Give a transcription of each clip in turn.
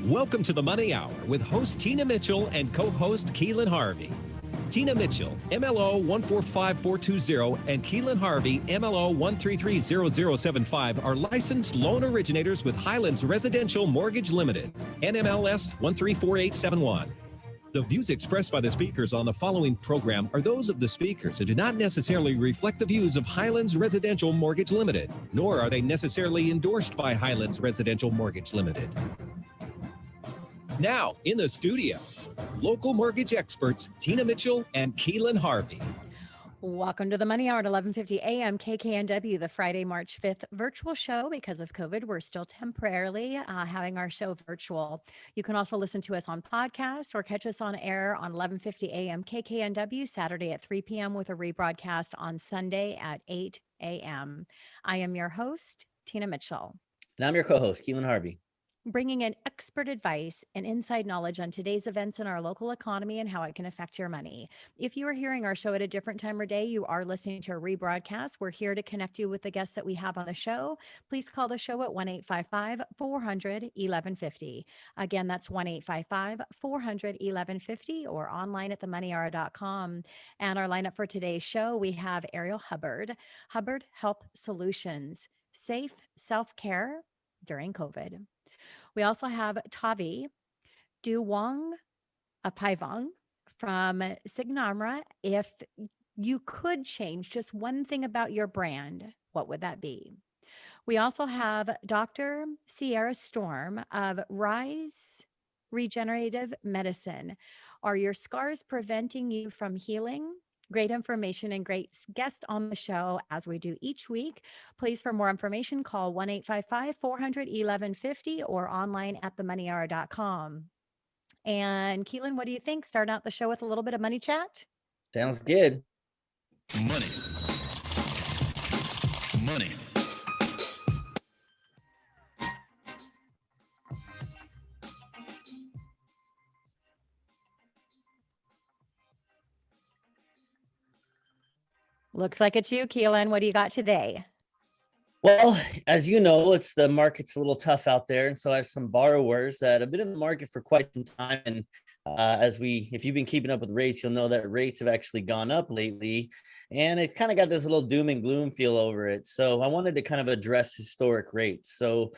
Welcome to the Money Hour with host Tina Mitchell and co-host Keelan Harvey. Tina Mitchell, MLO 145420, and Keelan Harvey, MLO 1330075, are licensed loan originators with Highlands Residential Mortgage Limited, NMLS 134871. The views expressed by the speakers on the following program are those of the speakers and do not necessarily reflect the views of Highlands Residential Mortgage Limited, nor are they necessarily endorsed by Highlands Residential Mortgage Limited. Now, in the studio, local mortgage experts Tina Mitchell and Keelan Harvey. Welcome to the Money Hour at 11:50 a.m. KKNW, the Friday, March 5th virtual show. Because of COVID, we're still temporarily having our show virtual. You can also listen to us on podcast or catch us on air on 11:50 a.m. KKNW, Saturday at 3 p.m. with a rebroadcast on Sunday at 8 a.m. I am your host, Tina Mitchell. And I'm your co-host, Keelan Harvey. Bringing in expert advice and inside knowledge on today's events in our local economy and how it can affect your money. If you are hearing our show at a different time or day, you are listening to a rebroadcast. We're here to connect you with the guests that we have on the show. Please call the show at 1-855-400-1150. Again, that's 1-855-400-1150 or online at themoneyhour.com. And our lineup for today's show, we have Ariel Hubbard, Hubbard Health Solutions, safe self-care during COVID. We also have Tavi Duwang Apaivang from Signamra. If you could change just one thing about your brand, what would that be? We also have Dr. Sierra Storm of Rise Regenerative Medicine. Are your scars preventing you from healing? Great information and great guest on the show as we do each week. Please, for more information, call 1-855-400-1150 or online at themoneyhour.com. And Keelan, what do you think? Start out the show with a little bit of money chat? Sounds good. Money. Looks like it's you, Keelan. What do you got today? Well, as you know, the market's a little tough out there. And so I have some borrowers that have been in the market for quite some time. And if you've been keeping up with rates, you'll know that rates have actually gone up lately. And it kind of got this little doom and gloom feel over it. So I wanted to kind of address historic rates. So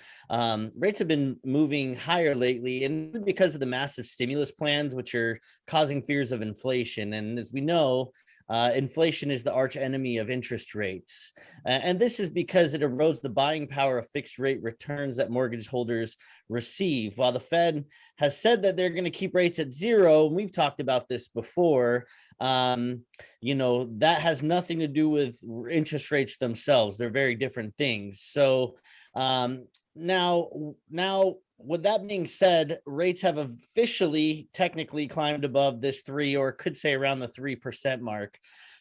rates have been moving higher lately, and because of the massive stimulus plans, which are causing fears of inflation. And as we know, inflation is the arch enemy of interest rates. And this is because it erodes the buying power of fixed rate returns that mortgage holders receive. While the Fed has said that they're going to keep rates at zero, and we've talked about this before, that has nothing to do with interest rates themselves. They're very different things. So now, with that being said, rates have officially technically climbed above this 3, or could say around the 3% mark.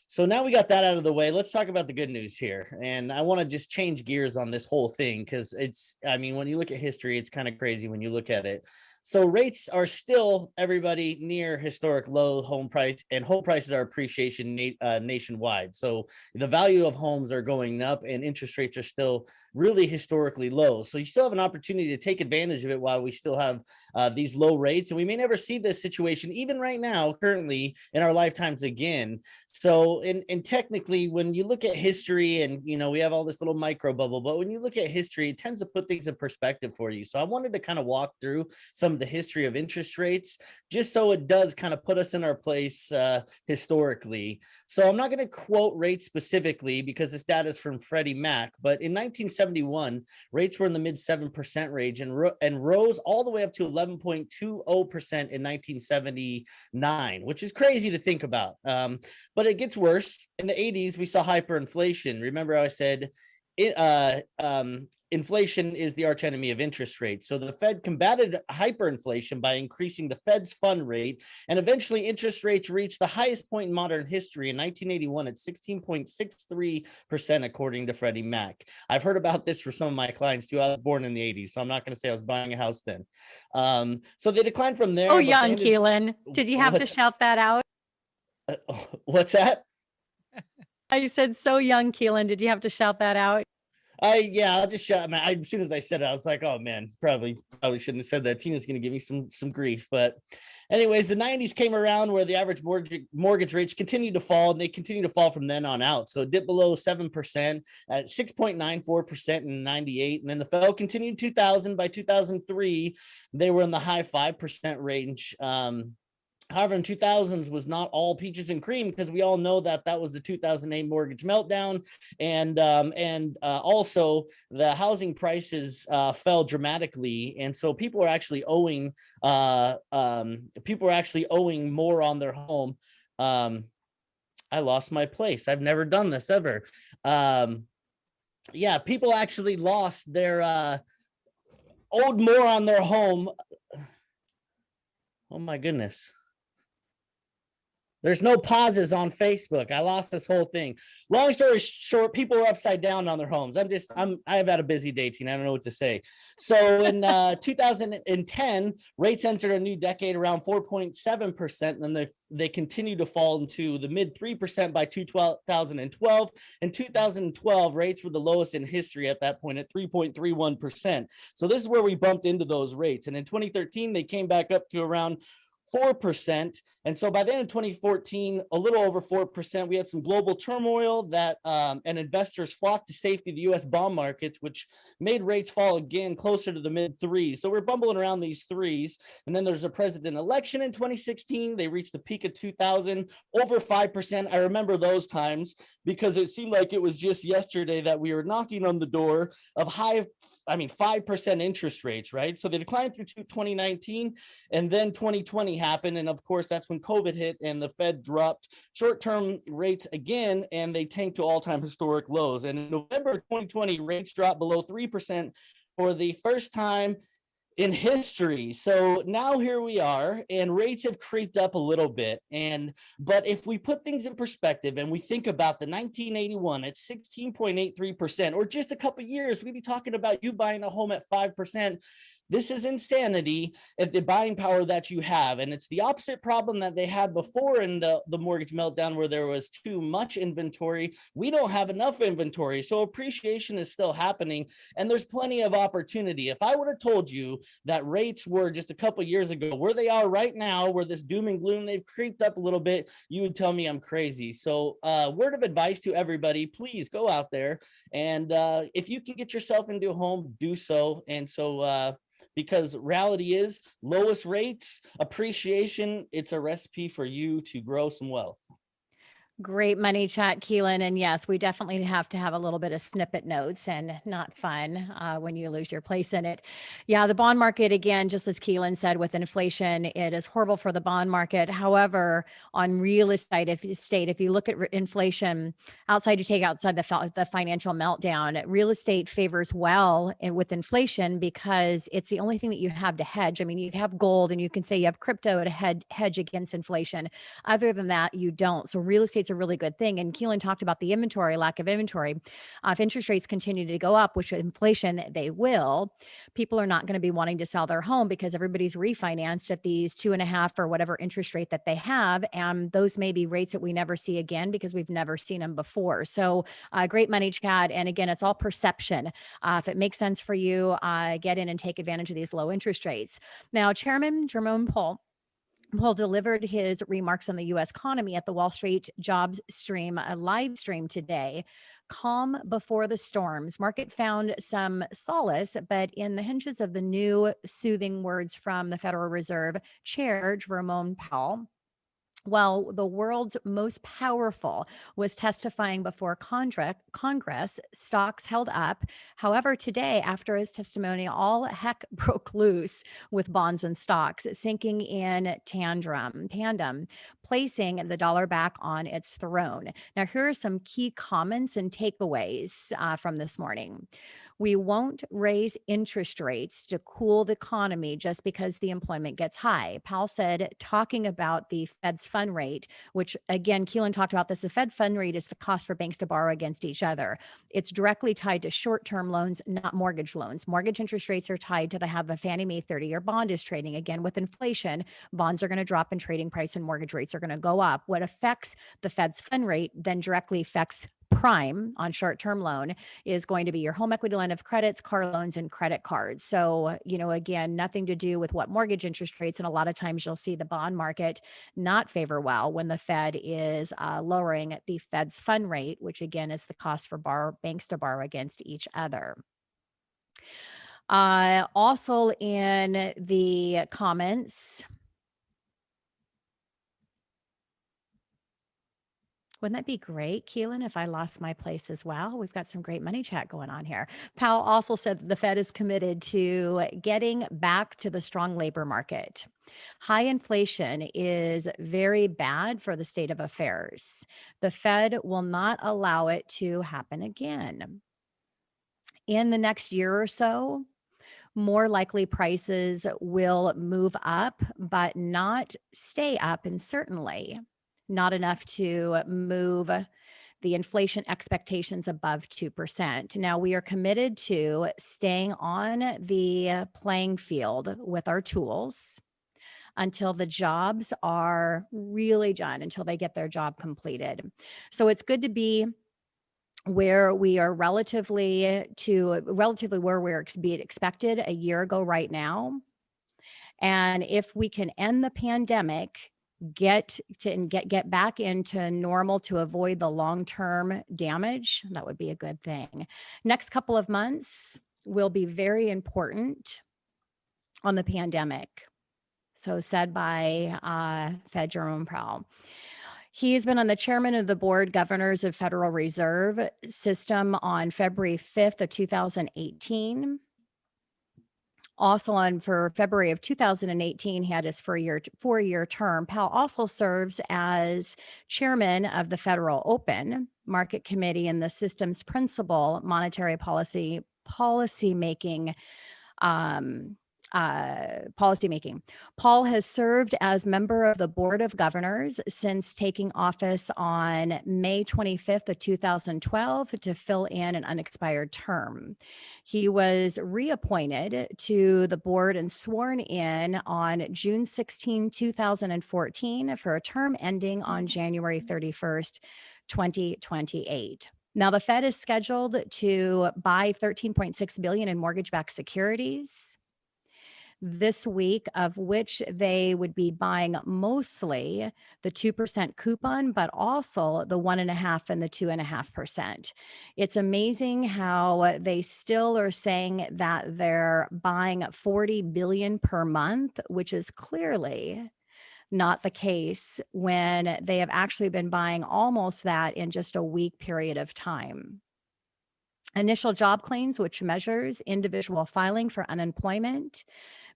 So now we got that out of the way. Let's talk about the good news here. And I want to just change gears on this whole thing because when you look at history, it's kind of crazy when you look at it. So rates are still, everybody, near historic low home price, and home prices are appreciation nationwide. So the value of homes are going up and interest rates are still really historically low. So you still have an opportunity to take advantage of it while we still have these low rates. And we may never see this situation, even right now, currently in our lifetimes again. So, and technically, when you look at history and, we have all this little micro bubble, but when you look at history, it tends to put things in perspective for you. So I wanted to kind of walk through some of the history of interest rates, just so it does kind of put us in our place historically. So I'm not going to quote rates specifically because this data is from Freddie Mac, but in 1971, rates were in the mid 7% range and rose all the way up to 11.20% in 1979, which is crazy to think about. But it gets worse. In the 80s, we saw hyperinflation. Remember how I said inflation is the archenemy of interest rates. So the Fed combated hyperinflation by increasing the Fed's fund rate, and eventually interest rates reached the highest point in modern history in 1981 at 16.63%, according to Freddie Mac. I've heard about this for some of my clients too. I was born in the 80s, so I'm not going to say I was buying a house then. So they declined from there. Oh, young Keelan. Did you have to shout that out? What's that? I said so young, Keelan. Did you have to shout that out? I'll just shut. As soon as I said it, I was like, oh man, probably shouldn't have said that. Tina's going to give me some grief. But anyways, the 90s came around where the average mortgage rates continued to fall, and they continue to fall from then on out. So it dipped below 7% at 6.94% in 98. And then the Fed continued 2000. By 2003, they were in the high 5% range. However, in 2000s was not all peaches and cream, because we all know that was the 2008 mortgage meltdown, and also the housing prices fell dramatically, and so people are actually owing more on their home. I lost my place. I've never done this ever. People actually lost their owed more on their home. Oh my goodness. There's no pauses on Facebook. I lost this whole thing. Long story short, people are upside down on their homes. I've had a busy day, Tina. I don't know what to say. So in 2010, rates entered a new decade around 4.7%, and then they continue to fall into the mid 3% by 2012. In 2012, rates were the lowest in history at that point at 3.31%. So this is where we bumped into those rates. And in 2013, they came back up to around 4%. And so by the end of 2014, a little over 4%, we had some global turmoil that and investors flocked to safety, the U.S. bond markets, which made rates fall again closer to the mid threes. So we're bumbling around these threes. And then there's a president election in 2016. They reached the peak of 2000, over 5%. I remember those times because it seemed like it was just yesterday that we were knocking on the door of 5% interest rates, right? So they declined through 2019, and then 2020 happened. And of course, that's when COVID hit and the Fed dropped short-term rates again, and they tanked to all-time historic lows. And in November 2020, rates dropped below 3% for the first time in history. So now here we are, and rates have creeped up a little bit. But if we put things in perspective and we think about the 1981 at 16.83%, or just a couple of years, we'd be talking about you buying a home at 5%. This is insanity at the buying power that you have. And it's the opposite problem that they had before in the mortgage meltdown, where there was too much inventory. We don't have enough inventory. So appreciation is still happening, and there's plenty of opportunity. If I would have told you that rates were just a couple of years ago where they are right now, where this doom and gloom, they've creeped up a little bit, you would tell me I'm crazy. So word of advice to everybody, please go out there. And if you can get yourself into a home, do so. And so, because reality is lowest rates, appreciation, it's a recipe for you to grow some wealth. Great money chat, Keelan. And yes, we definitely have to have a little bit of snippet notes, and not fun when you lose your place in it. Yeah, the bond market, again, just as Keelan said, with inflation, it is horrible for the bond market. However, on real estate, if you look at inflation outside the financial meltdown, real estate favors well with inflation because it's the only thing that you have to hedge. I mean, you have gold and you can say you have crypto to hedge against inflation. Other than that, you don't. So real estate's a really good thing. And Keelan talked about the lack of inventory. If interest rates continue to go up, which inflation they will, people are not going to be wanting to sell their home because everybody's refinanced at these 2.5 or whatever interest rate that they have. And those may be rates that we never see again because we've never seen them before. So great money chat. And again, it's all perception. If it makes sense for you, get in and take advantage of these low interest rates. Now, Chairman Jerome Powell delivered his remarks on the U.S. economy at the Wall Street Jobs Stream, a live stream today. Calm before the storms. Market found some solace, but in the hinges of the new soothing words from the Federal Reserve Chair Jerome Powell, well, the world's most powerful was testifying before Congress, stocks held up. However, today, after his testimony, all heck broke loose with bonds and stocks, sinking in tandem, placing the dollar back on its throne. Now, here are some key comments and takeaways from this morning. We won't raise interest rates to cool the economy just because the employment gets high. Powell said, talking about the Fed's fund rate, which again, Keelan talked about this, the Fed fund rate is the cost for banks to borrow against each other. It's directly tied to short-term loans, not mortgage loans. Mortgage interest rates are tied to how the Fannie Mae 30-year bond is trading. Again, with inflation, bonds are going to drop in trading price and mortgage rates are going to go up. What affects the Fed's fund rate then directly affects prime on short-term loan is going to be your home equity line of credits, car loans, and credit cards. So, again, nothing to do with what mortgage interest rates. And a lot of times you'll see the bond market not favor well when the Fed is lowering the Fed's fund rate, which again is the cost for banks to borrow against each other. Also in the comments, wouldn't that be great, Keelan, if I lost my place as well? We've got some great money chat going on here. Powell also said that the Fed is committed to getting back to the strong labor market. High inflation is very bad for the state of affairs. The Fed will not allow it to happen again. In the next year or so, more likely prices will move up, but not stay up, and certainly not enough to move the inflation expectations above 2%. Now, we are committed to staying on the playing field with our tools until the jobs are really done, until they get their job completed. So it's good to be where we are relatively where we're being expected a year ago right now. And if we can end the pandemic, get back into normal to avoid the long-term damage, that would be a good thing. Next couple of months will be very important on the pandemic. So said by Fed Jerome Powell. He's been on the chairman of the board governors of Federal Reserve System on February 5th of 2018. Also for February of 2018, he had his four-year term. Powell also serves as chairman of the Federal Open Market Committee and the system's principal monetary policy making. Paul has served as member of the Board of Governors since taking office on May 25th of 2012 to fill in an unexpired term. He was reappointed to the board and sworn in on June 16, 2014 for a term ending on January 31st, 2028. Now, the Fed is scheduled to buy $13.6 billion in mortgage-backed securities this week, of which they would be buying mostly the 2% coupon, but also the 1.5% and the 2.5%. It's amazing how they still are saying that they're buying $40 billion per month, which is clearly not the case when they have actually been buying almost that in just a week period of time. Initial job claims, which measures individual filing for unemployment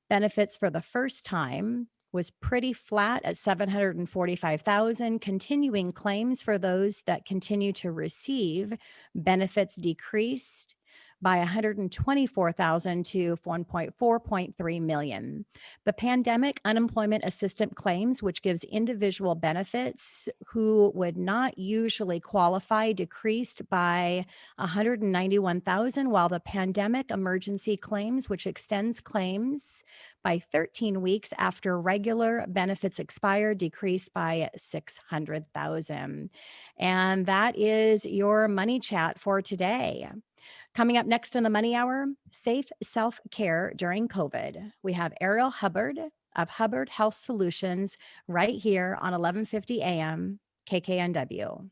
benefits for the first time, was pretty flat at 745,000. Continuing claims for those that continue to receive benefits decreased by 124,000 to 4.3 million. The pandemic unemployment assistance claims, which gives individual benefits who would not usually qualify, decreased by 191,000, while the pandemic emergency claims, which extends claims by 13 weeks after regular benefits expire, decreased by 600,000. And that is your money chat for today. Coming up next in the Money Hour, safe self-care during COVID. We have Ariel Hubbard of Hubbard Health Solutions right here on 1150 AM KKNW.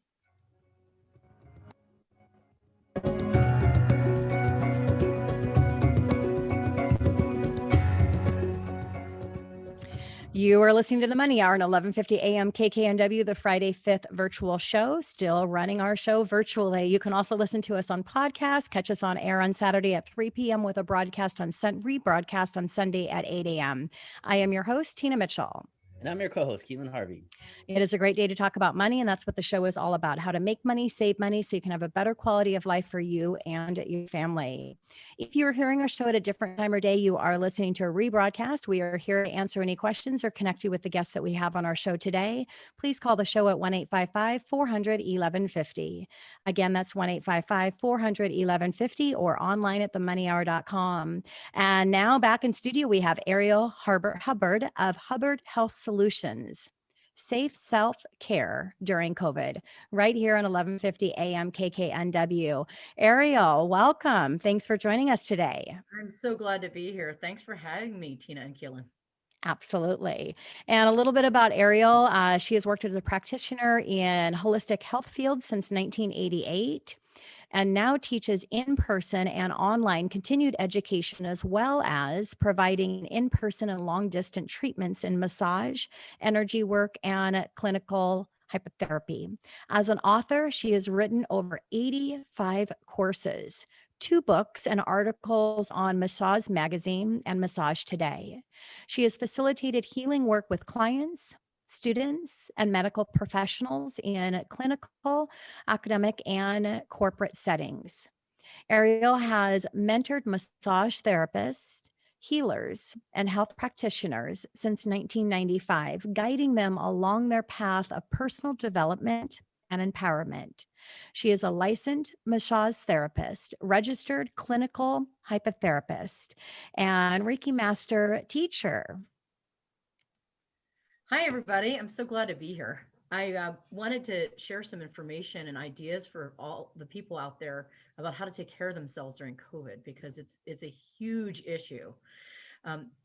You are listening to the Money Hour on 1150 AM KKNW, the Friday 5th virtual show, still running our show virtually. You can also listen to us on podcast, catch us on air on Saturday at 3 p.m. with a rebroadcast on Sunday at 8 a.m. I am your host, Tina Mitchell. And I'm your co-host, Keelan Harvey. It is a great day to talk about money, and that's what the show is all about, how to make money, save money, so you can have a better quality of life for you and your family. If you are hearing our show at a different time or day, you are listening to a rebroadcast. We are here to answer any questions or connect you with the guests that we have on our show today. Please call the show at 1-855-400-1150. Again, that's 1-855-400-1150 or online at themoneyhour.com. And now back in studio, we have Ariel Hubbard of Hubbard Health Solutions. safe self-care during COVID, right here on 1150 AM KKNW. Ariel, welcome. Thanks for joining us today. I'm so glad to be here. Thanks for having me, Tina and Keelan. Absolutely. And a little bit about Ariel. She has worked as a practitioner in holistic health fields since 1988 and now teaches in-person and online continued education, as well as providing in-person and long-distance treatments in massage, energy work, and clinical hypnotherapy. As an author, she has written over 85 courses, 2 books and articles on Massage Magazine and Massage Today. She has facilitated healing work with clients, students, and medical professionals in clinical, academic, and corporate settings. Ariel has mentored massage therapists, healers, and health practitioners since 1995, guiding them along their path of personal development and empowerment. She is a licensed massage therapist, registered clinical hypnotherapist, and Reiki master teacher. Hi, everybody. I'm so glad to be here. I wanted to share some information and ideas for all the people out there about how to take care of themselves during COVID, because it's a huge issue.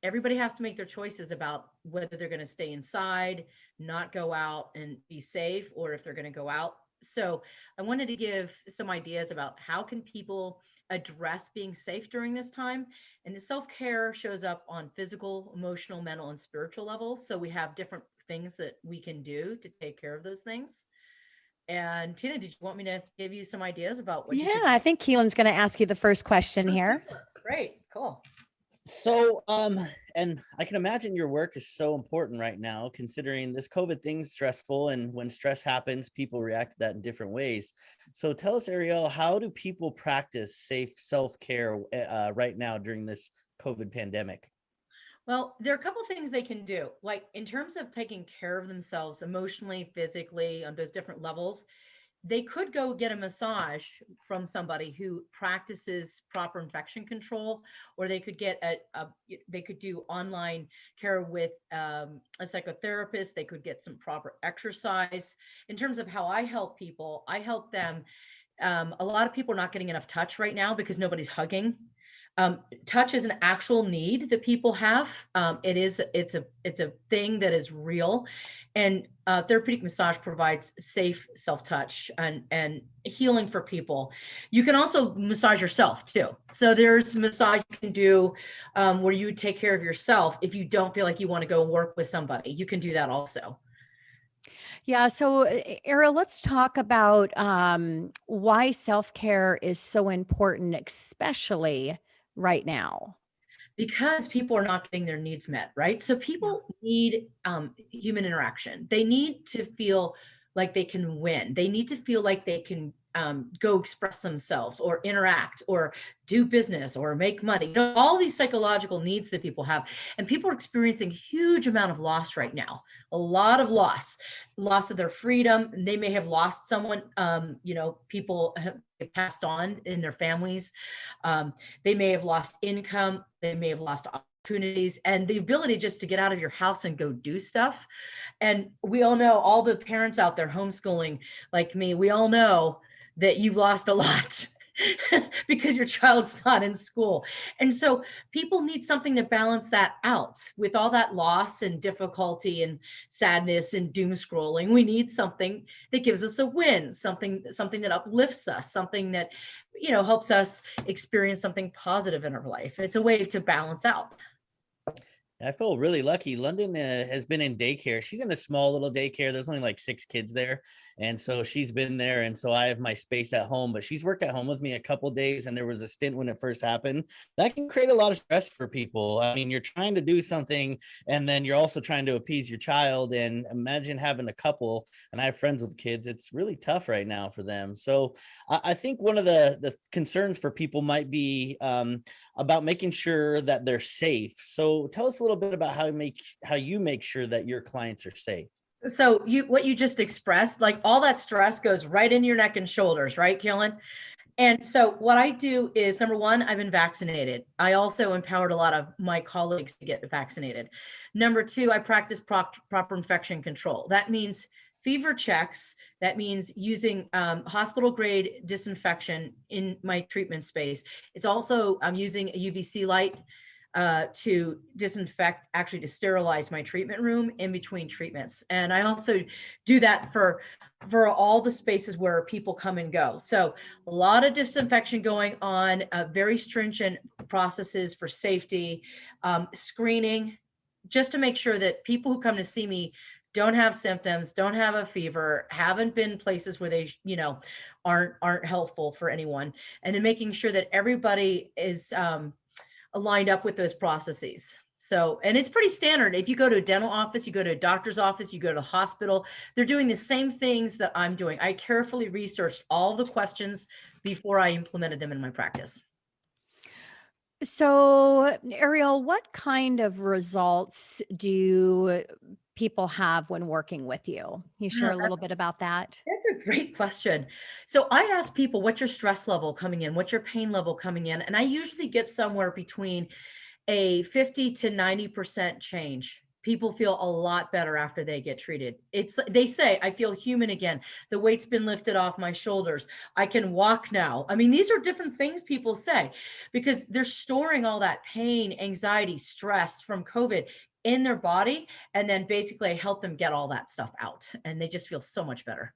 Everybody has to make their choices about whether they're going to stay inside, not go out and be safe, or if they're going to go out. So I wanted to give some ideas about how can people address being safe during this time. And the self-care shows up on physical, emotional, mental, and spiritual levels. So we have different things that we can do to take care of those things. And Tina, did you want me to give you some ideas about what? Yeah, I think Keelan's going to ask you the first question here. Great, cool. So, and I can imagine your work is so important right now, considering this COVID thing's stressful, and when stress happens, people react to that in different ways. So tell us, Ariel, how do people practice safe self-care right now during this COVID pandemic? Well, there are a couple of things they can do, like in terms of taking care of themselves emotionally, physically, on those different levels. They could go get a massage from somebody who practices proper infection control, or they could get they could do online care with a psychotherapist. They could get some proper exercise. In terms of how I help people, I help them. A lot of people are not getting enough touch right now because nobody's hugging. Touch is an actual need that people have. It's a thing that is real, and therapeutic massage provides safe self-touch and healing for people. You can also massage yourself too. So there's massage you can do where you take care of yourself. If you don't feel like you want to go and work with somebody, you can do that also. Yeah. So, Ariel, let's talk about why self-care is so important, especially right now. Because people are not getting their needs met, right? So people need human interaction. They need to feel like they can win. They need to feel like they can go express themselves or interact or do business or make money. You know, all these psychological needs that people have. And people are experiencing huge amount of loss right now. A lot of loss of their freedom. They may have lost someone, people have passed on in their families. They may have lost income. They may have lost opportunities and the ability just to get out of your house and go do stuff. And we all know, all the parents out there homeschooling like me, we all know that you've lost a lot because your child's not in school. And so people need something to balance that out. With all that loss and difficulty and sadness and doom scrolling, we need something that gives us a win, something that uplifts us, something that, helps us experience something positive in our life. It's a way to balance out. I feel really lucky. London has been in daycare. She's in a small little daycare. There's only like 6 kids there. And so she's been there. And so I have my space at home, but she's worked at home with me a couple of days. And there was a stint when it first happened. That can create a lot of stress for people. I mean, you're trying to do something and then you're also trying to appease your child. And imagine having a couple, and I have friends with kids. It's really tough right now for them. So I think one of the concerns for people might be about making sure that they're safe. So tell us a little bit about how you make sure that your clients are safe. So what you just expressed, like all that stress goes right in your neck and shoulders, right, Keelan? And so what I do is, number one, I've been vaccinated. I also empowered a lot of my colleagues to get vaccinated. Number two, I practice proper infection control. That means fever checks. That means using hospital grade disinfection in my treatment space. It's also, I'm using a UVC light to disinfect, actually to sterilize my treatment room in between treatments. And I also do that for all the spaces where people come and go. So a lot of disinfection going on, very stringent processes for safety, screening, just to make sure that people who come to see me don't have symptoms, don't have a fever, haven't been places where they, aren't helpful for anyone. And then making sure that everybody is aligned up with those processes. So, and it's pretty standard. If you go to a dental office, you go to a doctor's office, you go to a hospital, they're doing the same things that I'm doing. I carefully researched all the questions before I implemented them in my practice. So, Ariel, what kind of results do people have when working with you? Can you share a little bit about that? That's a great question. So I ask people, what's your stress level coming in? What's your pain level coming in? And I usually get somewhere between a 50 to 90% change. People feel a lot better after they get treated. They say, I feel human again. The weight's been lifted off my shoulders. I can walk now. I mean, these are different things people say because they're storing all that pain, anxiety, stress from COVID in their body. And then basically I help them get all that stuff out and they just feel so much better.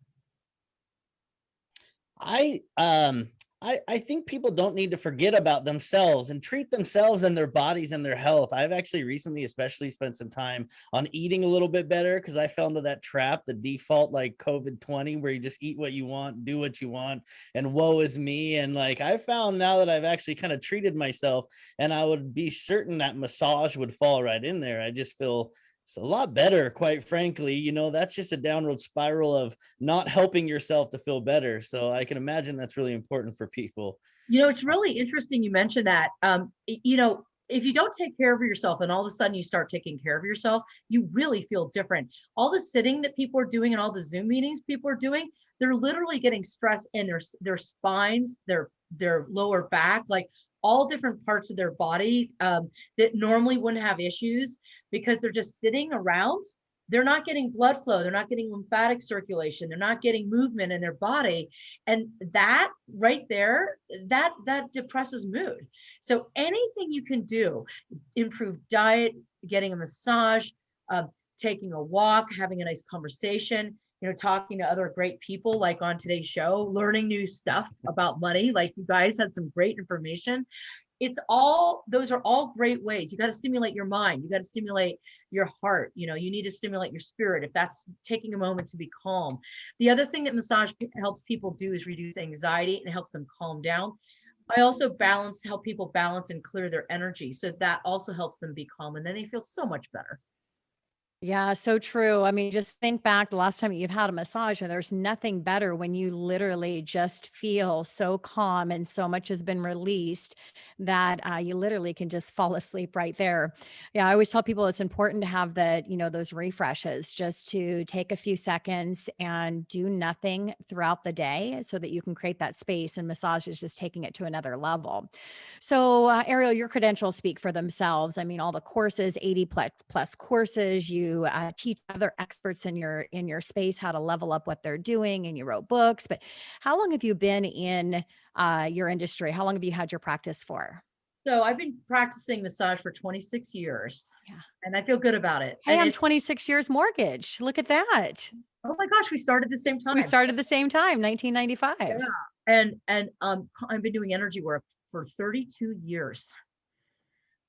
I think people don't need to forget about themselves and treat themselves and their bodies and their health. I've actually recently especially spent some time on eating a little bit better because I fell into that trap, the default like COVID-20, where you just eat what you want, do what you want, and woe is me. And like I found now that I've actually kind of treated myself, and I would be certain that massage would fall right in there. I just feel it's a lot better, quite frankly. That's just a downward spiral of not helping yourself to feel better. So I can imagine that's really important for people. It's really interesting you mentioned that. If you don't take care of yourself and all of a sudden you start taking care of yourself, you really feel different. All the sitting that people are doing and all the Zoom meetings people are doing, they're literally getting stress in their spines, their lower back, like all different parts of their body that normally wouldn't have issues because they're just sitting around. They're not getting blood flow. They're not getting lymphatic circulation. They're not getting movement in their body. And that right there, that depresses mood. So anything you can do, improve diet, getting a massage, taking a walk, having a nice conversation, talking to other great people like on today's show, learning new stuff about money. Like you guys had some great information. Those are all great ways. You got to stimulate your mind. You got to stimulate your heart. You need to stimulate your spirit if that's taking a moment to be calm. The other thing that massage helps people do is reduce anxiety and it helps them calm down. I also help people balance and clear their energy. So that also helps them be calm and then they feel so much better. Yeah, so true. I mean, just think back the last time you've had a massage, and there's nothing better when you literally just feel so calm and so much has been released that you literally can just fall asleep right there. Yeah, I always tell people it's important to have those refreshes, just to take a few seconds and do nothing throughout the day so that you can create that space. And massage is just taking it to another level. So, Ariel, your credentials speak for themselves. I mean, all the courses, 80 plus courses, you teach other experts in your space how to level up what they're doing, and you wrote books. But how long have you been in your industry? How long have you had your practice for? So I've been practicing massage for 26 years. Yeah. And I feel good about it. Hey, I'm 26 years mortgage. Look at that. Oh my gosh, we started at the same time. 1995. Yeah. And I've been doing energy work for 32 years.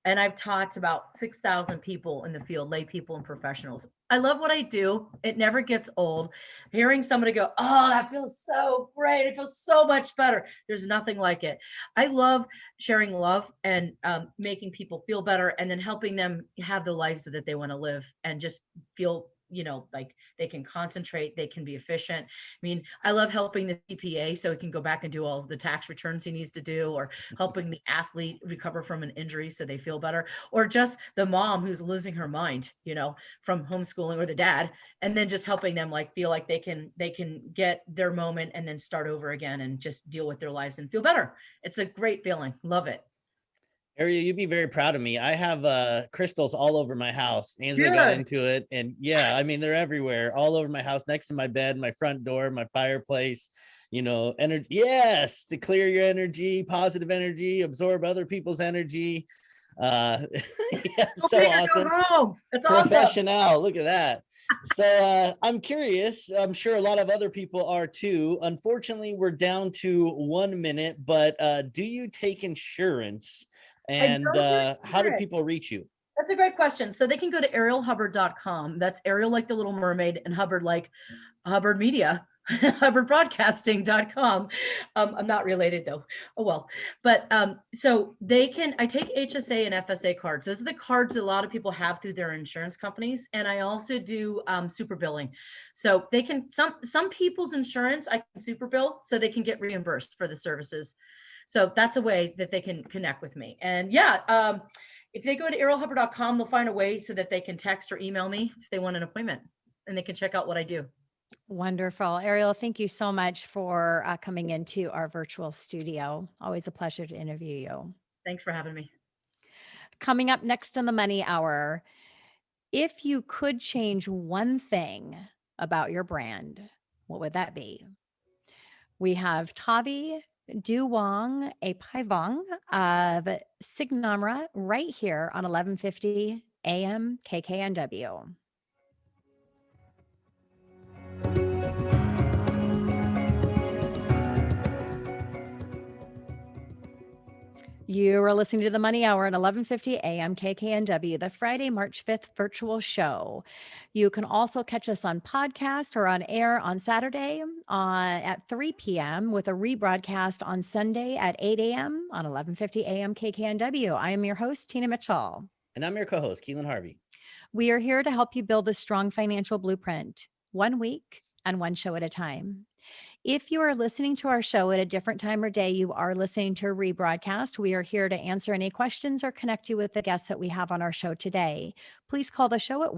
And I've taught about 6,000 people in the field, lay people and professionals. I love what I do. It never gets old. Hearing somebody go, oh, that feels so great. It feels so much better. There's nothing like it. I love sharing love and making people feel better and then helping them have the lives that they want to live and just feel like they can concentrate, they can be efficient. I mean, I love helping the CPA so he can go back and do all of the tax returns he needs to do, or helping the athlete recover from an injury so they feel better, or just the mom who's losing her mind, from homeschooling, or the dad, and then just helping them like feel like they can get their moment and then start over again and just deal with their lives and feel better. It's a great feeling. Love it. Ariel, you'd be very proud of me. I have crystals all over my house. Angela got into it. And yeah, I mean, they're everywhere, all over my house, next to my bed, my front door, my fireplace, energy. Yes, to clear your energy, positive energy, absorb other people's energy. Yeah, so awesome. That's professional. awesome. Look at that. So I'm curious. I'm sure a lot of other people are too. Unfortunately, we're down to 1 minute, but do you take insurance? And how do people reach you? That's a great question. So they can go to arielhubbard.com. That's Ariel like the Little Mermaid, and Hubbard like Hubbard Media, hubbardbroadcasting.com. I'm not related though. Oh, well, but so I take HSA and FSA cards. Those are the cards that a lot of people have through their insurance companies. And I also do super billing. So they can, some people's insurance, I can super bill so they can get reimbursed for the services. So that's a way that they can connect with me. And yeah, if they go to arielhubbard.com, they'll find a way so that they can text or email me if they want an appointment, and they can check out what I do. Wonderful. Ariel, thank you so much for coming into our virtual studio. Always a pleasure to interview you. Thanks for having me. Coming up next on the Money Hour, if you could change one thing about your brand, what would that be? We have Tavi Duwong, a Paivong of Signamra right here on 1150 AM KKNW. You are listening to the Money Hour at 1150 AM KKNW, the Friday, March 5th virtual show. You can also catch us on podcast or on air on Saturday at 3 p.m. with a rebroadcast on Sunday at 8 a.m. on 1150 AM KKNW. I am your host, Tina Mitchell. And I'm your co-host, Keelan Harvey. We are here to help you build a strong financial blueprint, 1 week and one show at a time. If you are listening to our show at a different time or day, you are listening to a rebroadcast. We are here to answer any questions or connect you with the guests that we have on our show today. Please call the show at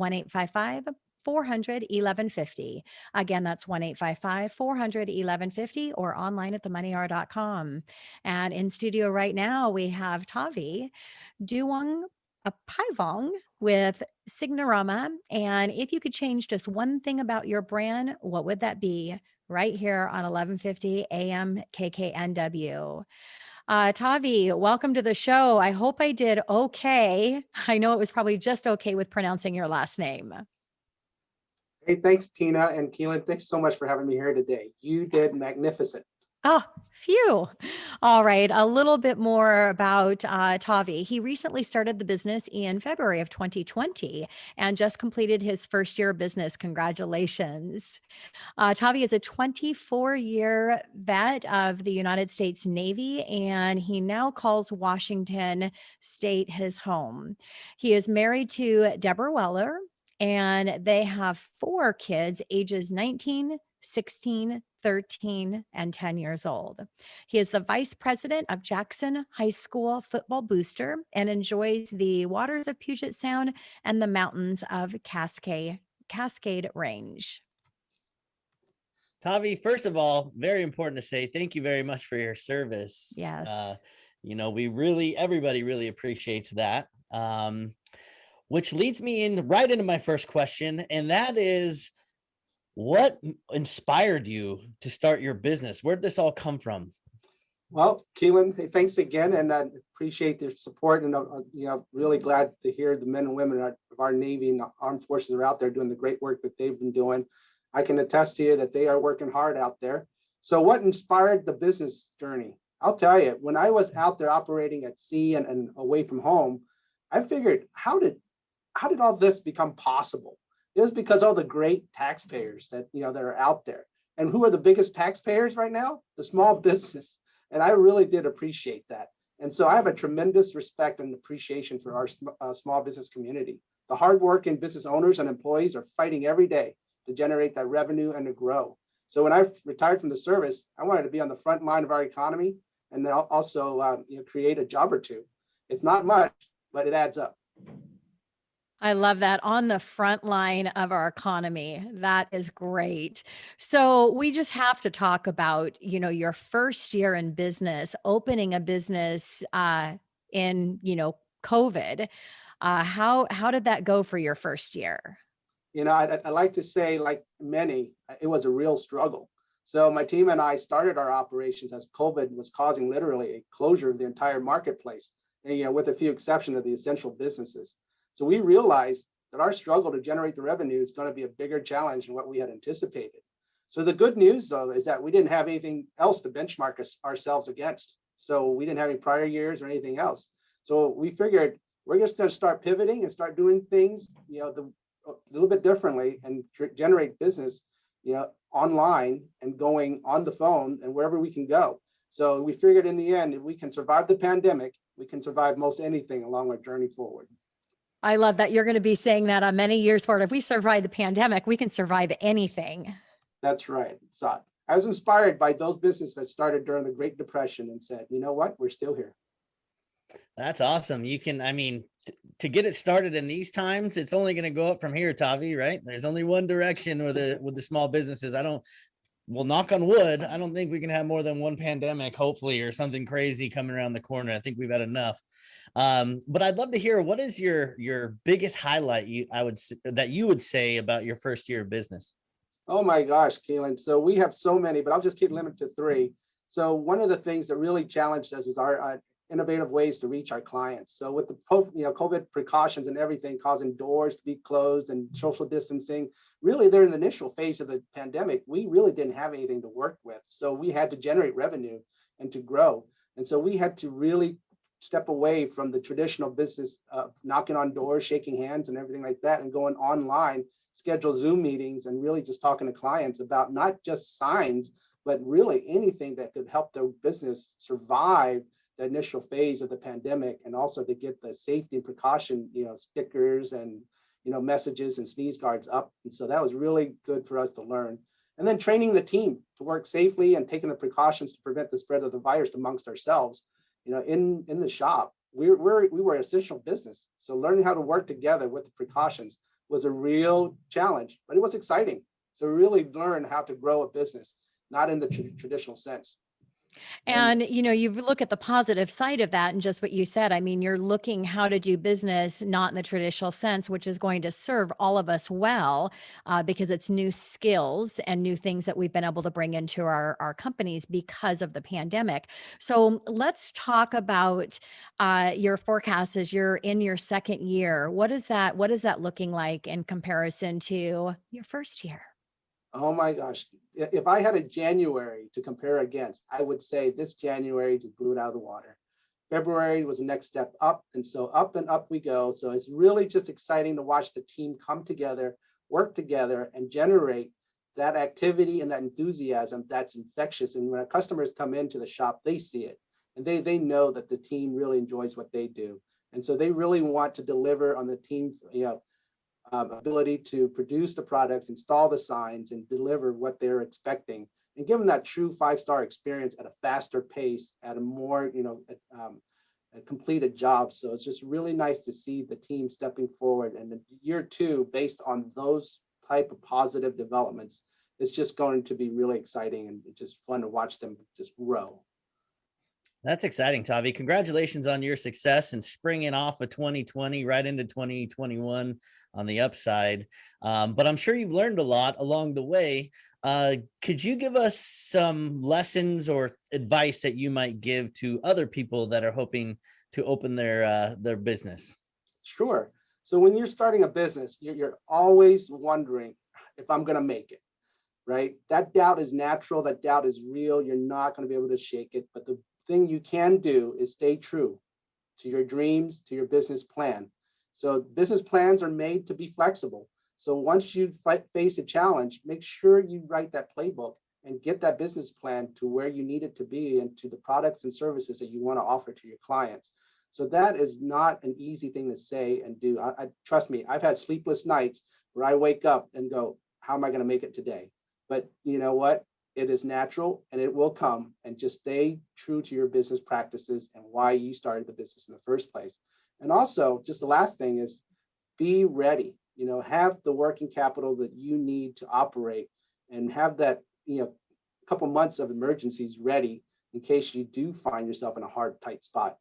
1-855-400-1150. Again, that's 1-855-400-1150 or online at themoneyhour.com. And in studio right now, we have Tavi Duwong, a Paivong with Signarama. And if you could change just one thing about your brand, what would that be? Right here on 1150 AM KKNW. Tavi, welcome to the show. I hope I did okay. I know it was probably just okay with pronouncing your last name. Hey, thanks, Tina and Keelan. Thanks so much for having me here today. You did magnificent. Oh, phew. All right. A little bit more about Tavi. He recently started the business in February of 2020 and just completed his first year of business. Congratulations. Tavi is a 24-year vet of the United States Navy, and he now calls Washington State his home. He is married to Deborah Weller, and they have 4 kids, ages 19, 16, 13, and 10 years old. He is the vice president of Jackson High School football booster and enjoys the waters of Puget Sound and the mountains of Cascade Range. Tavi, first of all, very important to say thank you very much for your service. Yes. Everybody really appreciates that. Which leads me right into my first question, and that is, what inspired you to start your business? Where did this all come from? Well, Keelan, hey, thanks again, and I appreciate the support. And really glad to hear the men and women of our Navy and Armed Forces are out there doing the great work that they've been doing. I can attest to you that they are working hard out there. So, what inspired the business journey? I'll tell you, when I was out there operating at sea and away from home, I figured, how did all this become possible? It was because all the great taxpayers that are out there. And who are the biggest taxpayers right now? The small business. And I really did appreciate that. And so I have a tremendous respect and appreciation for our small business community, The hardworking business owners and employees are fighting every day to generate that revenue and to grow. So when I retired from the service, I wanted to be on the front line of our economy and then also create a job or two. It's not much, but it adds up. I love that, on the front line of our economy. That is great. So we just have to talk about, your first year in business, opening a business in, COVID. How did that go for your first year? I like to say, like many, it was a real struggle. So my team and I started our operations as COVID was causing literally a closure of the entire marketplace, and, with a few exceptions of the essential businesses. So we realized that our struggle to generate the revenue is going to be a bigger challenge than what we had anticipated. So the good news, though, is that we didn't have anything else to benchmark ourselves against. So we didn't have any prior years or anything else. So we figured we're just going to start pivoting and start doing things, a little bit differently and generate business, online and going on the phone and wherever we can go. So we figured in the end, if we can survive the pandemic, we can survive most anything along our journey forward. I love that you're going to be saying that on many years forward. If we survive the pandemic, we can survive anything. That's right. So I was inspired by those businesses that started during the Great Depression and said, you know what, we're still here. That's awesome. To get it started in these times, it's only going to go up from here, Tavi, right? There's only one direction with the small businesses. Well, knock on wood, I don't think we can have more than one pandemic, hopefully, or something crazy coming around the corner. I think we've had enough. But I'd love to hear, what is your biggest highlight that you would say about your first year of business? Oh my gosh, Keelan. So we have so many, but I'll just keep limited to 3. So one of the things that really challenged us was our innovative ways to reach our clients. So with the COVID precautions and everything causing doors to be closed and social distancing, really during the initial phase of the pandemic, we really didn't have anything to work with. So we had to generate revenue and to grow. And so we had to really step away from the traditional business of knocking on doors, shaking hands and everything like that, and going online, schedule Zoom meetings and really just talking to clients about not just signs, but really anything that could help their business survive the initial phase of the pandemic, and also to get the safety and precaution, stickers and, messages and sneeze guards up. And so that was really good for us to learn. And then training the team to work safely and taking the precautions to prevent the spread of the virus amongst ourselves. In the shop, we were an essential business. So learning how to work together with the precautions was a real challenge, but it was exciting. So we really learned how to grow a business, not in the traditional sense. And, you look at the positive side of that and just what you said. I mean, you're looking how to do business, not in the traditional sense, which is going to serve all of us well, because it's new skills and new things that we've been able to bring into our companies because of the pandemic. So let's talk about your forecast as you're in your second year. What is that looking like in comparison to your first year? Oh my gosh. If I had a January to compare against, I would say this January just blew it out of the water. February was the next step up. And so up and up we go. So it's really just exciting to watch the team come together, work together, and generate that activity and that enthusiasm that's infectious. And when our customers come into the shop, they see it. And they know that the team really enjoys what they do. And so they really want to deliver on the team's, ability to produce the products, install the signs, and deliver what they're expecting, and give them that true 5-star experience at a faster pace, at a more, a completed job. So it's just really nice to see the team stepping forward. And in year 2, based on those type of positive developments, it's just going to be really exciting, and it's just fun to watch them just grow. That's exciting, Tavi. Congratulations on your success and springing off of 2020 right into 2021 on the upside. But I'm sure you've learned a lot along the way. Could you give us some lessons or advice that you might give to other people that are hoping to open their business? Sure. So when you're starting a business, you're always wondering if I'm going to make it, right? That doubt is natural. That doubt is real. You're not going to be able to shake it. But the thing you can do is stay true to your dreams, to your business plan. So business plans are made to be flexible. So once you face a challenge, make sure you write that playbook and get that business plan to where you need it to be and to the products and services that you want to offer to your clients. So that is not an easy thing to say and do. I trust me, I've had sleepless nights where I wake up and go, how am I going to make it today? But you know what? It is natural and it will come, and just stay true to your business practices and why you started the business in the first place. And also, just the last thing is be ready, have the working capital that you need to operate, and have that, couple months of emergencies ready in case you do find yourself in a hard, tight spot.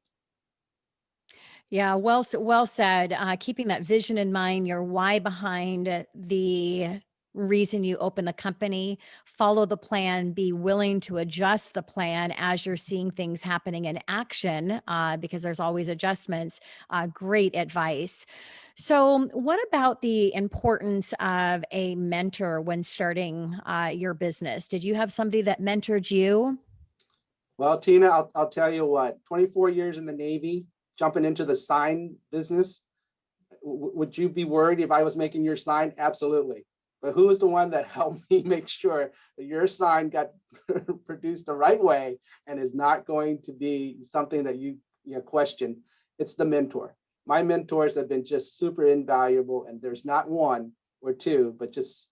Yeah, well said. Keeping that vision in mind, your why behind the reason you open the company, follow the plan, be willing to adjust the plan as you're seeing things happening in action, because there's always adjustments. Great advice. So, what about the importance of a mentor when starting your business? Did you have somebody that mentored you? Well, Tina, I'll tell you what, 24 years in the Navy, jumping into the sign business, would you be worried if I was making your sign? Absolutely. But who is the one that helped me make sure that your sign got produced the right way and is not going to be something that you question? It's the mentor. My mentors have been just super invaluable, and there's not one or two, but just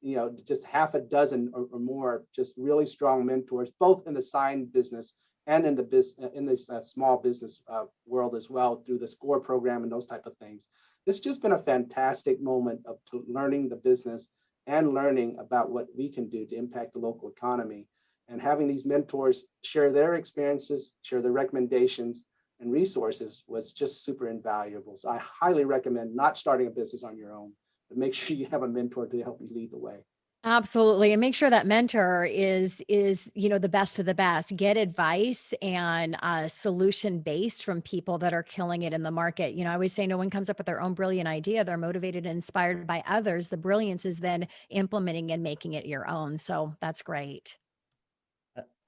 half a dozen or more, just really strong mentors, both in the sign business and in the small business world as well, through the SCORE program and those type of things. It's just been a fantastic moment of learning the business and learning about what we can do to impact the local economy. And having these mentors share their experiences, share their recommendations and resources was just super invaluable. So I highly recommend not starting a business on your own, but make sure you have a mentor to help you lead the way. Absolutely. And make sure that mentor is, the best of the best. Get advice and solution based from people that are killing it in the market. I always say no one comes up with their own brilliant idea. They're motivated and inspired by others. The brilliance is then implementing and making it your own. So that's great.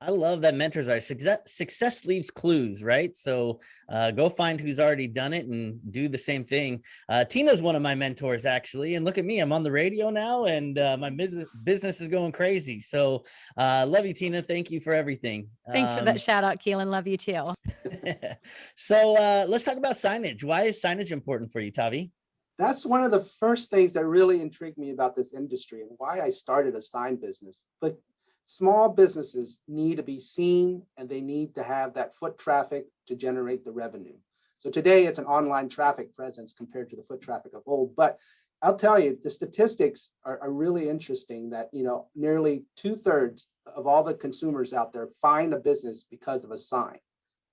I love that mentors are success leaves clues, right? So go find who's already done it and do the same thing. Tina's one of my mentors, actually. And look at me, I'm on the radio now, and my business is going crazy. So love you, Tina. Thank you for everything. Thanks for that shout out, Keelan. Love you too. So let's talk about signage. Why is signage important for you, Tavi? That's one of the first things that really intrigued me about this industry and why I started a sign business. But small businesses need to be seen, and they need to have that foot traffic to generate the revenue. So today it's an online traffic presence compared to the foot traffic of old. But I'll tell you, the statistics are really interesting that, nearly 2/3 of all the consumers out there find a business because of a sign.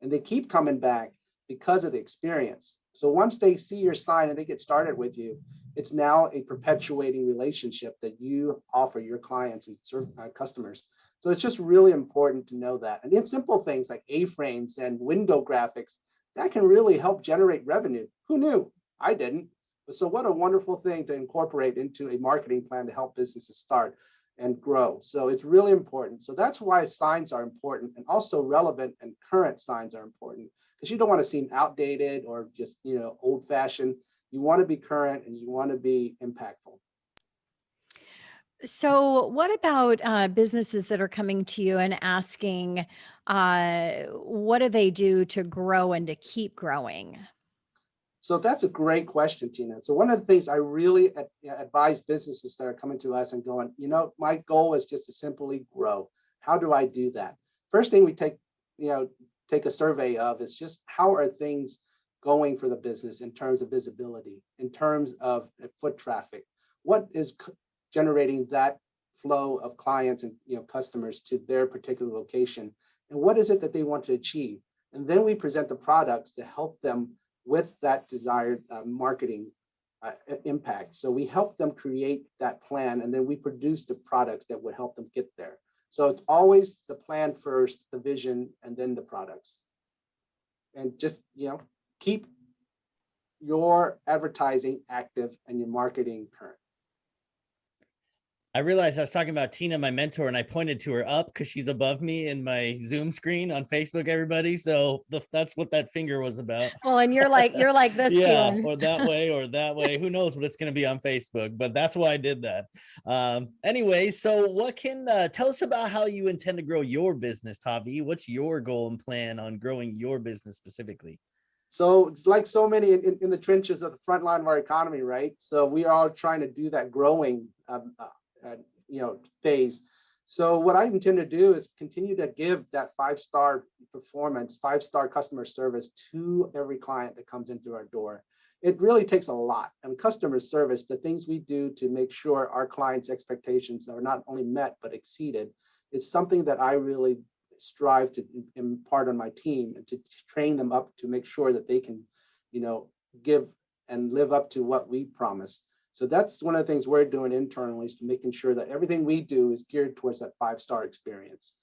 And they keep coming back because of the experience. So once they see your sign and they get started with you, it's now a perpetuating relationship that you offer your clients and customers. So it's just really important to know that. And then simple things like A-frames and window graphics, that can really help generate revenue. Who knew? I didn't. So what a wonderful thing to incorporate into a marketing plan to help businesses start and grow. So it's really important. So that's why signs are important, and also relevant and current signs are important, because you don't want to seem outdated or just, old fashioned. You want to be current and you want to be impactful. So, what about businesses that are coming to you and asking, what do they do to grow and to keep growing? So that's a great question, Tina. So one of the things I really advise businesses that are coming to us and going, my goal is just to simply grow. How do I do that? First thing we take a survey of is just how are things going for the business in terms of visibility, in terms of foot traffic. What is generating that flow of clients and customers to their particular location, and what is it that they want to achieve? And then we present the products to help them with that desired marketing impact. So we help them create that plan, and then we produce the products that would help them get there. So it's always the plan first, the vision, and then the products. And just, keep your advertising active and your marketing current. I realized I was talking about Tina, my mentor, and I pointed to her up because she's above me in my Zoom screen on Facebook, everybody. So that's what that finger was about. Well, and you're like this, yeah, Keelan. or that way. Who knows what it's going to be on Facebook, but that's why I did that. Anyway, so what can tell us about how you intend to grow your business, Tavi? What's your goal and plan on growing your business specifically? So like so many in the trenches of the front line of our economy, right? So we are all trying to do that growing, phase. So what I intend to do is continue to give that 5-star performance, 5-star customer service to every client that comes in through our door. It really takes a lot. And customer service, the things we do to make sure our clients' expectations are not only met, but exceeded, is something that I really strive to impart on my team and to train them up to make sure that they can, give and live up to what we promise. So that's one of the things we're doing internally, is to making sure that everything we do is geared towards that 5-star experience.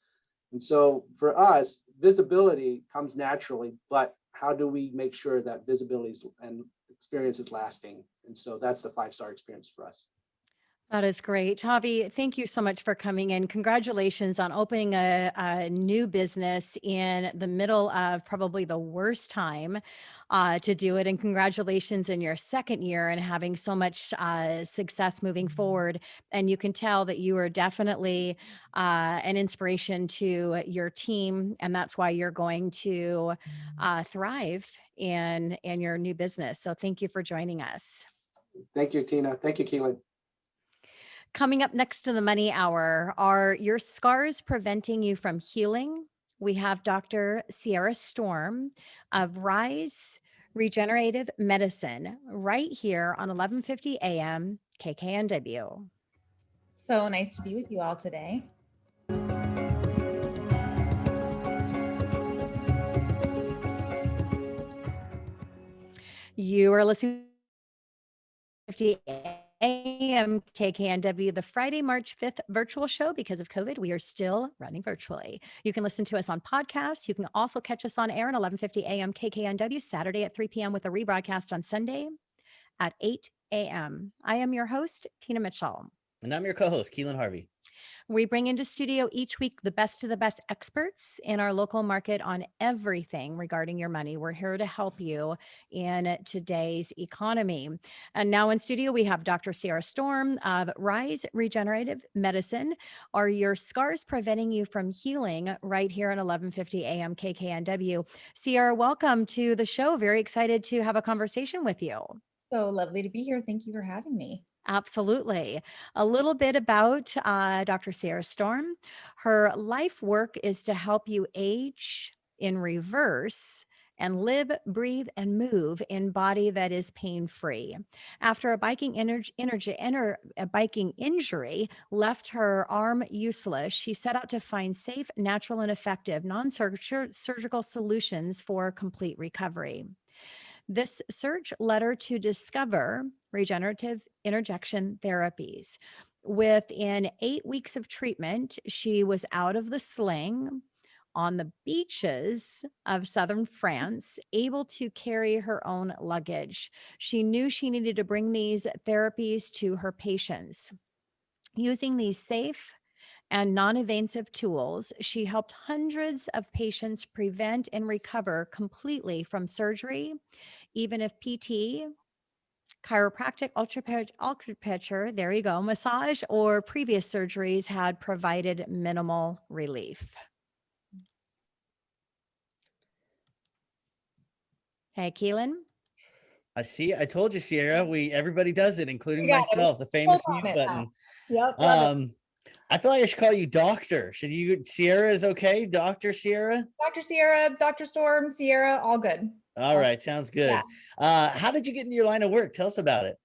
And so for us, visibility comes naturally, but how do we make sure that visibility and experience is lasting? And so that's the 5-star experience for us. That is great. Tavi, thank you so much for coming in. Congratulations on opening a new business in the middle of probably the worst time to do it. And congratulations in your second year and having so much success moving forward. And you can tell that you are definitely an inspiration to your team. And that's why you're going to thrive in your new business. So thank you for joining us. Thank you, Tina. Thank you, Keelan. Coming up next to the Money Hour, are your scars preventing you from healing? We have Dr. Sierra Storm of Rise Regenerative Medicine right here on 1150 AM KKNW. So nice to be with you all today. You are listening to 50 AM KKNW, the Friday, March 5th virtual show. Because of COVID, we are still running virtually. You can listen to us on podcasts. You can also catch us on air at 1150 AM KKNW, Saturday at 3 p.m. with a rebroadcast on Sunday at 8 a.m. I am your host, Tina Mitchell. And I'm your co-host, Keelan Harvey. We bring into studio each week the best of the best experts in our local market on everything regarding your money. We're here to help you in today's economy. And now in studio, we have Dr. Sierra Storm of Rise Regenerative Medicine. Are your scars preventing you from healing? Right here at 1150 AM KKNW. Sierra, welcome to the show. Very excited to have a conversation with you. So lovely to be here. Thank you for having me. Absolutely. A little bit about Dr. Sierra Storm. Her life work is to help you age in reverse and live, breathe, and move in body that is pain-free. After a biking injury left her arm useless, she set out to find safe, natural, and effective non-surgical solutions for complete recovery. This search led her to discover regenerative interjection therapies. Within 8 weeks of treatment, she was out of the sling on the beaches of southern France, able to carry her own luggage. She knew she needed to bring these therapies to her patients. Using these safe and non-invasive tools, she helped hundreds of patients prevent and recover completely from surgery, even if PT, chiropractic, acupuncture, there you go, massage, or previous surgeries had provided minimal relief. Hey, Keelan. I see. I told you, Sierra. Everybody does it, including myself. The famous mute button. Yep. I feel like I should call you Doctor. Sierra is okay? Dr. Sierra? Dr. Sierra, Dr. Storm, Sierra, all good. All right. Sounds good. Yeah. How did you get into your line of work? Tell us about it.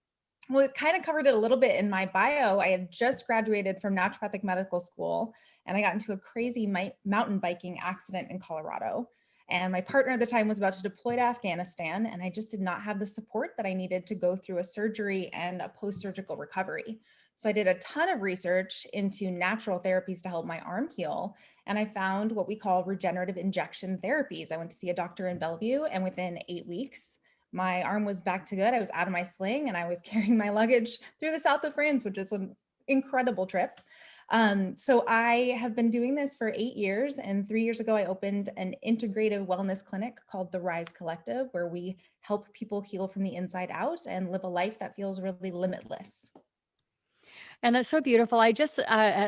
Well, it kind of covered it a little bit in my bio. I had just graduated from naturopathic medical school, and I got into a crazy mountain biking accident in Colorado. And my partner at the time was about to deploy to Afghanistan, and I just did not have the support that I needed to go through a surgery and a post-surgical recovery. So I did a ton of research into natural therapies to help my arm heal. And I found what we call regenerative injection therapies. I went to see a doctor in Bellevue, and within 8 weeks, my arm was back to good. I was out of my sling and I was carrying my luggage through the south of France, which is an incredible trip. So I have been doing this for 8 years. And 3 years ago, I opened an integrative wellness clinic called the Rise Collective, where we help people heal from the inside out and live a life that feels really limitless. And that's so beautiful. I just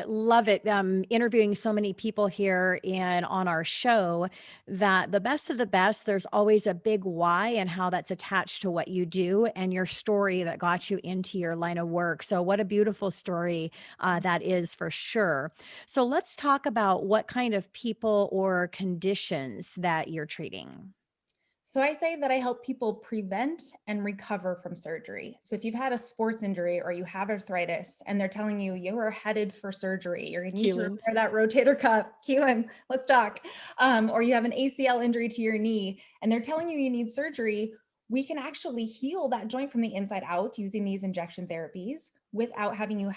love it. Interviewing so many people here and on our show, that the best of the best, there's always a big why and how that's attached to what you do and your story that got you into your line of work. So what a beautiful story that is, for sure. So let's talk about what kind of people or conditions that you're treating. So I say that I help people prevent and recover from surgery. So if you've had a sports injury or you have arthritis and they're telling you you are headed for surgery, you're going to need to Keelan. repair that rotator cuff, Keelan, let's talk. Or you have an ACL injury to your knee and they're telling you you need surgery, we can actually heal that joint from the inside out using these injection therapies without having you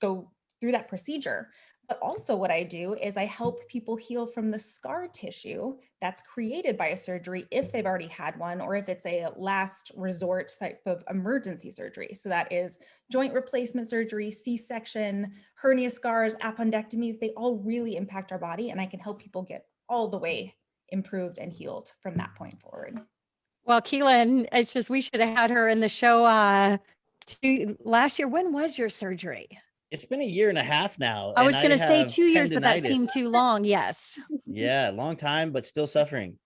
go through that procedure. But also what I do is I help people heal from the scar tissue that's created by a surgery if they've already had one, or if it's a last resort type of emergency surgery. So that is joint replacement surgery, C-section, hernia scars, appendectomies. They all really impact our body, and I can help people get all the way improved and healed from that point forward. Well, Keelan, it's just, we should have had her in the show last year. When was your surgery? It's been a year and a half now. I and was going to say have 2 years, but that seemed tendinitis. too long. Yes. Yeah, long time, but still suffering.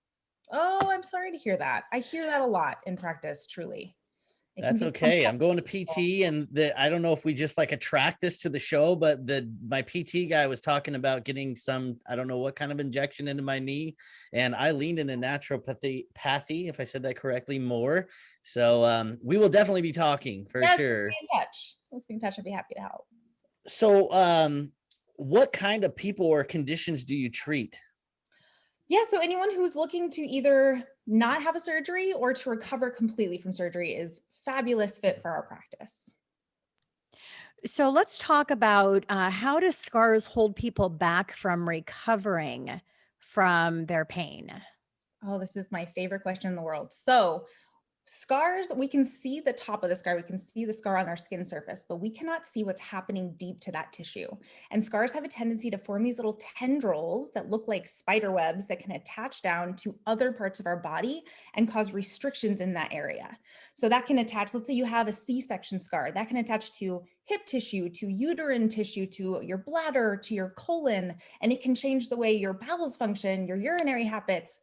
Oh, I'm sorry to hear that. I hear that a lot in practice, truly. That's okay. I'm going to PT, and I don't know if we just like attract this to the show, but my PT guy was talking about getting some, I don't know what kind of injection into my knee, and I leaned into naturopathy, if I said that correctly, more. So we will definitely be talking for sure. Let's be in touch. Let's be in touch. I'd be happy to help. So what kind of people or conditions do you treat? Yeah, so anyone who's looking to either not have a surgery or to recover completely from surgery is fabulous fit for our practice. So let's talk about how do scars hold people back from recovering from their pain? Oh, this is my favorite question in the world. So scars, we can see the top of the scar. We can see the scar on our skin surface, but we cannot see what's happening deep to that tissue. And scars have a tendency to form these little tendrils that look like spider webs that can attach down to other parts of our body and cause restrictions in that area. So that can attach, let's say you have a C-section scar, that can attach to hip tissue, to uterine tissue, to your bladder, to your colon, and it can change the way your bowels function, your urinary habits.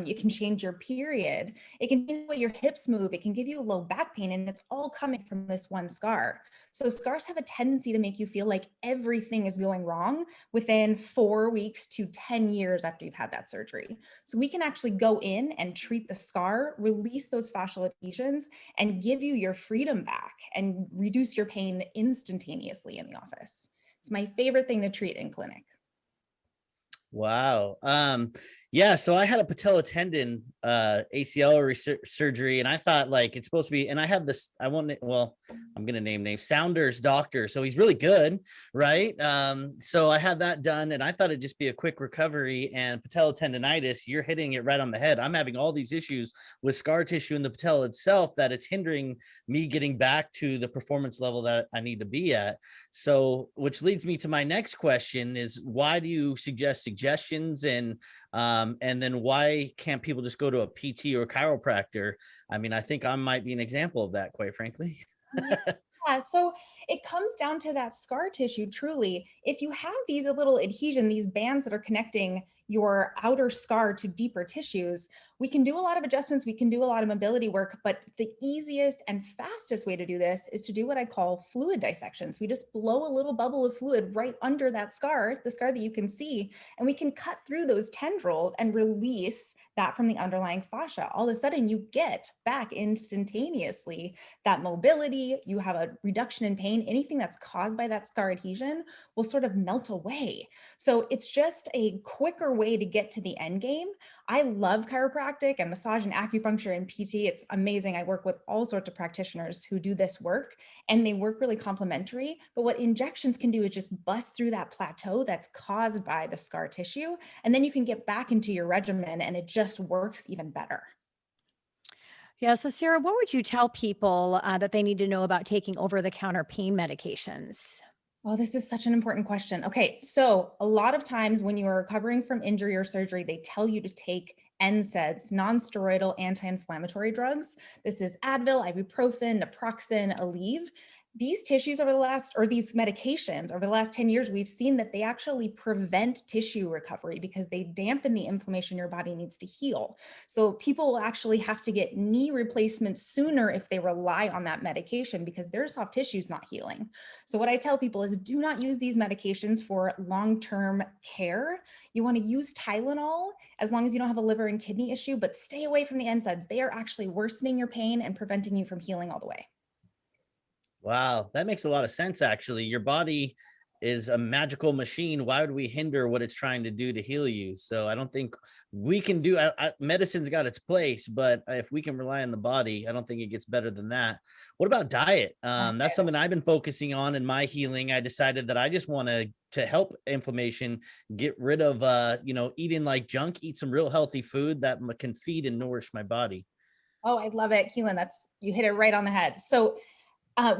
You can change your period. It can change the way your hips move. It can give you low back pain, and it's all coming from this one scar. So scars have a tendency to make you feel like everything is going wrong within 4 weeks to 10 years after you've had that surgery. So we can actually go in and treat the scar, release those fascial adhesions, and give you your freedom back and reduce your pain instantaneously in the office. It's my favorite thing to treat in clinic. Wow. Yeah, so I had a patella tendon ACL surgery, and I thought like it's supposed to be, and I have this, I'm gonna name names, Sounders doctor, so he's really good, right? So I had that done, and I thought it'd just be a quick recovery. And patella tendonitis, you're hitting it right on the head. I'm having all these issues with scar tissue in the patella itself that it's hindering me getting back to the performance level that I need to be at. So which leads me to my next question is, why do you suggest suggestions, and then why can't people just go to a PT or a chiropractor? I mean, I think I might be an example of that, quite frankly. Yeah, so it comes down to that scar tissue, truly. If you have these little adhesion, these bands that are connecting your outer scar to deeper tissues, we can do a lot of adjustments, we can do a lot of mobility work, but the easiest and fastest way to do this is to do what I call fluid dissections. We just blow a little bubble of fluid right under that scar, the scar that you can see, and we can cut through those tendrils and release that from the underlying fascia. All of a sudden you get back instantaneously that mobility, you have a reduction in pain. Anything that's caused by that scar adhesion will sort of melt away. So it's just a quicker way to get to the end game. I love chiropractic and massage and acupuncture and PT. It's amazing. I work with all sorts of practitioners who do this work, and they work really complementary. But what injections can do is just bust through that plateau that's caused by the scar tissue. And then you can get back into your regimen and it just works even better. Yeah. So, Sarah, what would you tell people that they need to know about taking over-the-counter pain medications? Oh, this is such an important question. Okay, so a lot of times when you are recovering from injury or surgery, they tell you to take NSAIDs, non-steroidal anti-inflammatory drugs. This is Advil, ibuprofen, naproxen, Aleve. these tissues over the last, or these medications over the last 10 years, we've seen that they actually prevent tissue recovery because they dampen the inflammation your body needs to heal. So people will actually have to get knee replacements sooner if they rely on that medication because their soft tissue is not healing. So what I tell people is do not use these medications for long-term care. You want to use Tylenol as long as you don't have a liver and kidney issue, but stay away from the NSAIDs. They are actually worsening your pain and preventing you from healing all the way. Wow, that makes a lot of sense, actually. Your body is a magical machine. Why would we hinder what it's trying to do to heal you? So I don't think we can do, medicine's got its place, but if we can rely on the body, I don't think it gets better than that. What about diet? That's something I've been focusing on in my healing. I decided that I just want to help inflammation, get rid of, eating like junk, eat some real healthy food that can feed and nourish my body. Oh, I love it. Keelan, you hit it right on the head. So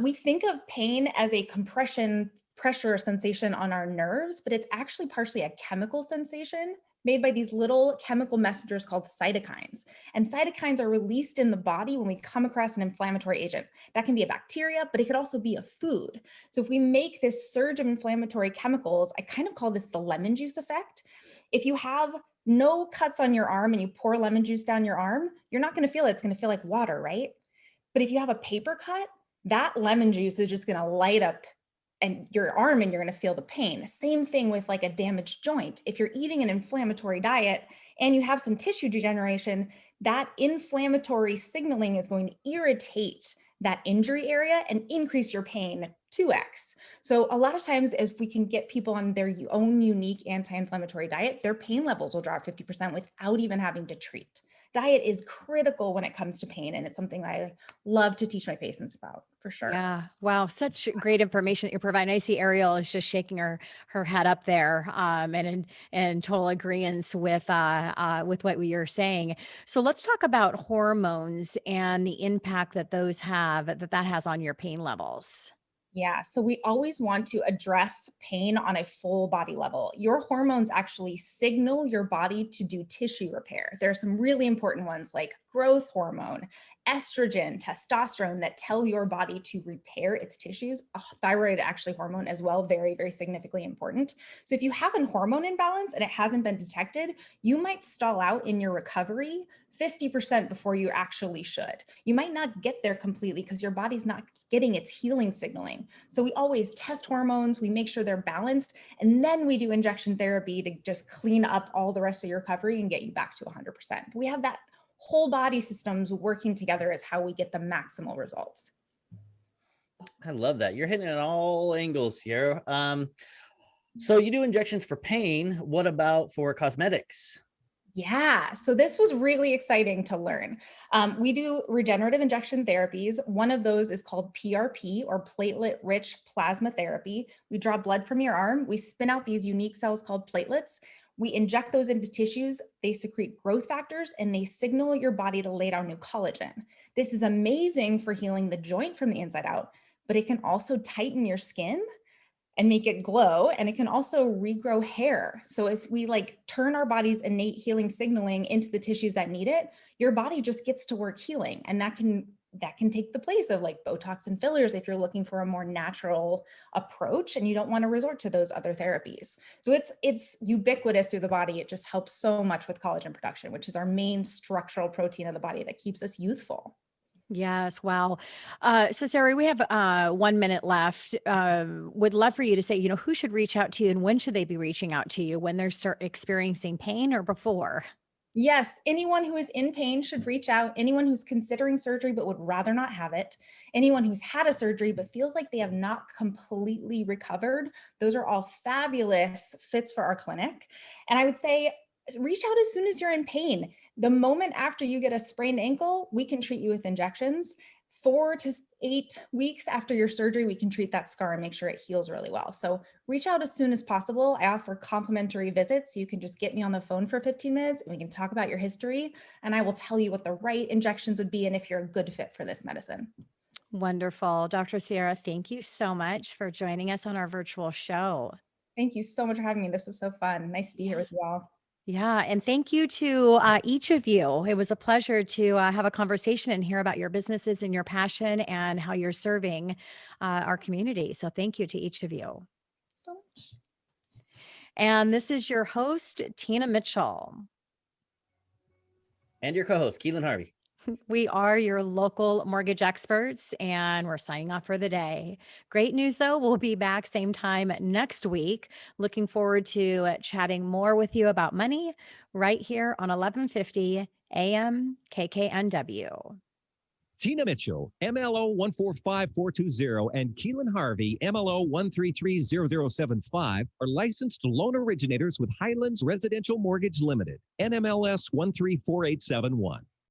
we think of pain as a compression pressure sensation on our nerves, but it's actually partially a chemical sensation made by these little chemical messengers called cytokines. And cytokines are released in the body when we come across an inflammatory agent. That can be a bacteria, but it could also be a food. So if we make this surge of inflammatory chemicals, I kind of call this the lemon juice effect. If you have no cuts on your arm and you pour lemon juice down your arm, you're not going to feel it. It's going to feel like water, right? But if you have a paper cut, that lemon juice is just going to light up and your arm and you're going to feel the pain. Same thing with like a damaged joint. If you're eating an inflammatory diet and you have some tissue degeneration, that inflammatory signaling is going to irritate that injury area and increase your pain 2x. So a lot of times if we can get people on their own unique anti-inflammatory diet, their pain levels will drop 50% without even having to treat. Diet is critical when it comes to pain, and it's something I love to teach my patients about, for sure. Yeah. Wow. Such great information that you're providing. I see Ariel is just shaking her head up there, and in total agreement with what you're saying. So let's talk about hormones and the impact that that has on your pain levels. Yeah, so we always want to address pain on a full body level. Your hormones actually signal your body to do tissue repair. There are some really important ones like growth hormone, estrogen, testosterone that tell your body to repair its tissues. Thyroid actually hormone as well, very, very significantly important. So if you have a hormone imbalance and it hasn't been detected, you might stall out in your recovery 50% before you actually should. You might not get there completely because your body's not getting its healing signaling. So we always test hormones, we make sure they're balanced, and then we do injection therapy to just clean up all the rest of your recovery and get you back to 100%. But we have that whole body systems working together is how we get the maximal results. I love that. You're hitting it at all angles here. So you do injections for pain. What about for cosmetics? Yeah, so this was really exciting to learn. We do regenerative injection therapies. One of those is called PRP, or platelet-rich plasma therapy. We draw blood from your arm. We spin out these unique cells called platelets. We inject those into tissues. They secrete growth factors and they signal your body to lay down new collagen. This is amazing for healing the joint from the inside out, but it can also tighten your skin and make it glow, and it can also regrow hair. So if we turn our body's innate healing signaling into the tissues that need it, your body just gets to work healing, and that can take the place of Botox and fillers if you're looking for a more natural approach and you don't want to resort to those other therapies. So it's ubiquitous through the body. It just helps so much with collagen production, which is our main structural protein of the body that keeps us youthful. Yes. Wow. So Sarah, we have 1 minute left. Would love for you to say, who should reach out to you and when should they be reaching out to you, when they're experiencing pain or before? Yes, anyone who is in pain should reach out. Anyone who's considering surgery but would rather not have it. Anyone who's had a surgery but feels like they have not completely recovered. Those are all fabulous fits for our clinic. And I would say, reach out as soon as you're in pain. The moment after you get a sprained ankle, we can treat you with injections. 4 to 8 weeks after your surgery, we can treat that scar and make sure it heals really well. So reach out as soon as possible. I offer complimentary visits. So you can just get me on the phone for 15 minutes and we can talk about your history. And I will tell you what the right injections would be and if you're a good fit for this medicine. Wonderful. Dr. Sierra, thank you so much for joining us on our virtual show. Thank you so much for having me. This was so fun. Nice to be here with you all. Yeah, and thank you to each of you. It was a pleasure to have a conversation and hear about your businesses and your passion and how you're serving our community. So thank you to each of you. So much. And this is your host, Tina Mitchell. And your co-host, Keelan Harvey. We are your local mortgage experts, and we're signing off for the day. Great news, though. We'll be back same time next week. Looking forward to chatting more with you about money right here on 1150 AM KKNW. Tina Mitchell, MLO 145420, and Keelan Harvey, MLO 1330075, are licensed loan originators with Highlands Residential Mortgage Limited, NMLS 134871.